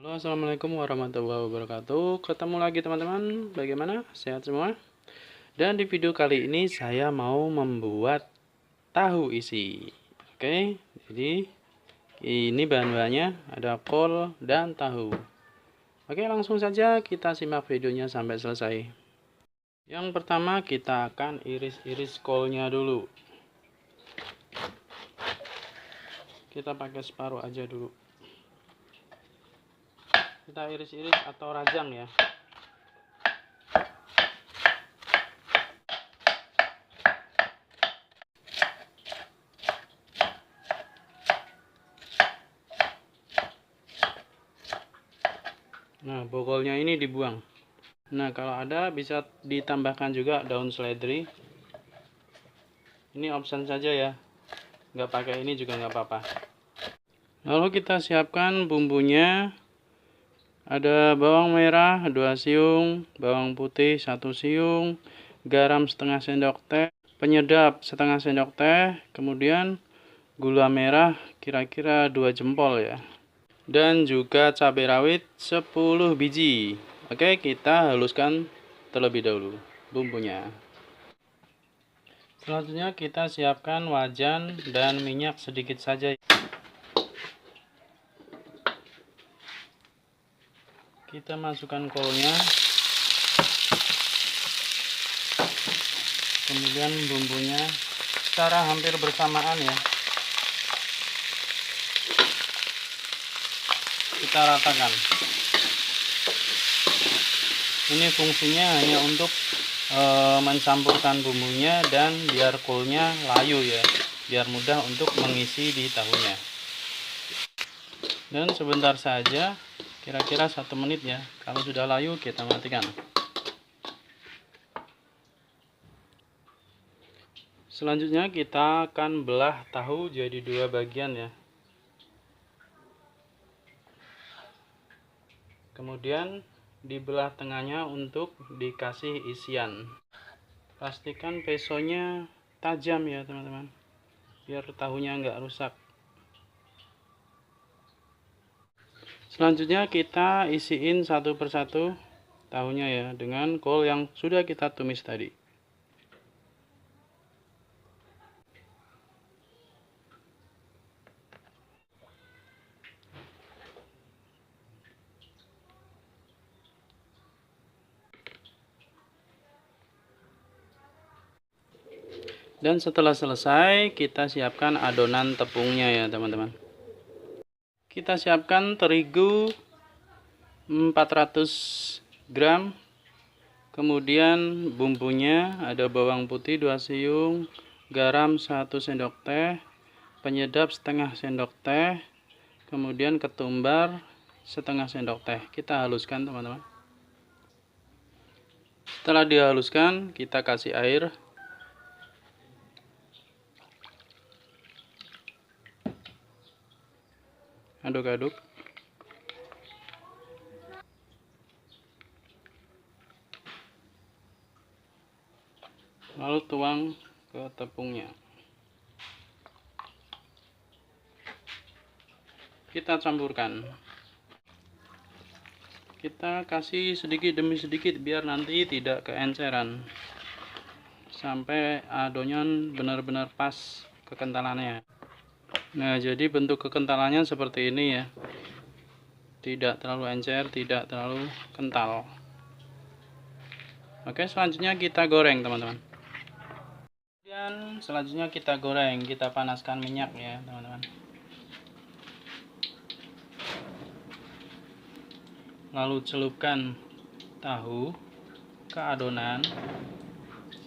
Halo, assalamualaikum warahmatullahi wabarakatuh. Ketemu lagi teman-teman. Bagaimana? Sehat semua? Dan di video kali ini saya mau membuat tahu isi. Oke, jadi ini bahan-bahannya ada kol dan tahu. Oke, langsung saja kita simak videonya sampai selesai. Yang pertama kita akan iris-iris kolnya dulu. Kita pakai separuh aja dulu. Kita iris-iris atau rajang ya. Nah, bokolnya ini dibuang. Nah, kalau ada bisa ditambahkan juga daun seledri. Ini option saja ya. Nggak pakai ini juga nggak apa-apa. Lalu kita siapkan bumbunya. Ada bawang merah 2 siung, bawang putih 1 siung, garam setengah sendok teh, penyedap setengah sendok teh, kemudian gula merah kira-kira 2 jempol ya. Dan juga cabai rawit 10 biji. Oke, kita haluskan terlebih dahulu bumbunya. Selanjutnya kita siapkan wajan dan minyak sedikit saja. Kita masukkan kolnya, kemudian bumbunya secara hampir bersamaan ya. Kita ratakan. Ini fungsinya hanya untuk mencampurkan bumbunya dan biar kolnya layu ya, biar mudah untuk mengisi di tahunya. Dan sebentar saja, kira-kira 1 menit ya. Kalau sudah layu kita matikan. Selanjutnya kita akan belah tahu jadi 2 bagian ya. Kemudian dibelah tengahnya untuk dikasih isian. Pastikan pesonya tajam ya teman-teman, biar tahunya nggak rusak. Selanjutnya kita isiin satu persatu tahunya ya dengan kol yang sudah kita tumis tadi. Dan setelah selesai kita siapkan adonan tepungnya ya teman-teman. Kita siapkan terigu 400 gram. Kemudian bumbunya ada bawang putih 2 siung, garam 1 sendok teh, penyedap setengah sendok teh, kemudian ketumbar setengah sendok teh. Kita haluskan teman-teman. Setelah dihaluskan kita kasih air. Aduk-aduk. Lalu tuang ke tepungnya. Kita campurkan. Kita kasih sedikit demi sedikit biar nanti tidak keenceran. Sampai adonan benar-benar pas kekentalannya. Nah, jadi bentuk kekentalannya seperti ini ya. Tidak terlalu encer, tidak terlalu kental. Oke, selanjutnya kita goreng teman-teman. Kemudian selanjutnya kita goreng, kita panaskan minyak ya teman-teman. Lalu celupkan tahu ke adonan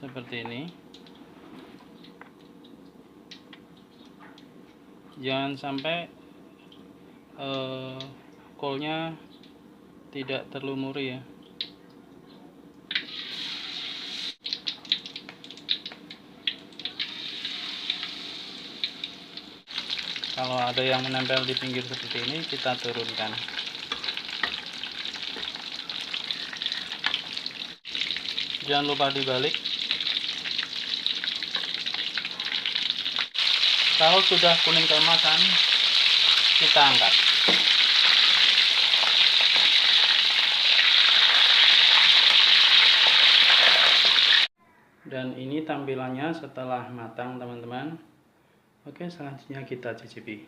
seperti ini. Jangan sampai kolnya tidak terlumuri ya. Kalau ada yang menempel di pinggir seperti ini kita turunkan. Jangan lupa dibalik. Kalau sudah kuning keemasan, kita angkat. Dan ini tampilannya setelah matang, teman-teman. Oke, selanjutnya kita cicipi.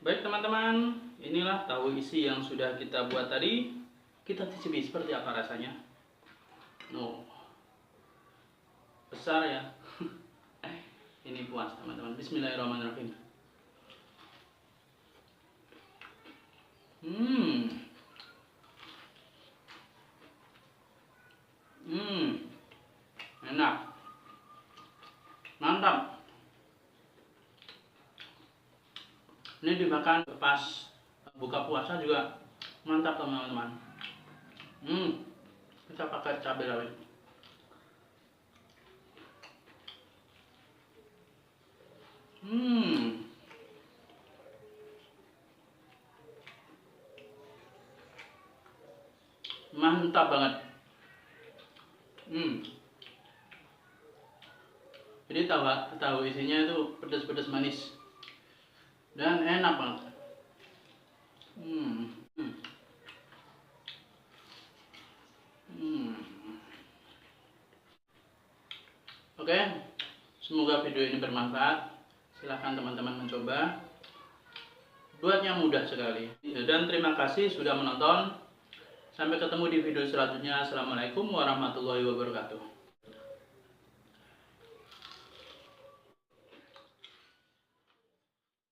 Baik teman-teman, inilah tahu isi yang sudah kita buat tadi. Kita cicipi seperti apa rasanya. Besar ya. Ini puas teman-teman. Bismillahirrahmanirrahim. Enak. Mantap. Ini dimakan pas buka puasa juga mantap teman-teman. Kita pakai cabai rawit. Mantap banget. Jadi tahu isinya itu pedas-pedas manis dan enak banget. Oke, semoga video ini bermanfaat. Silahkan teman-teman mencoba. Buatnya mudah sekali. Dan terima kasih sudah menonton. Sampai ketemu di video selanjutnya. Assalamualaikum warahmatullahi wabarakatuh.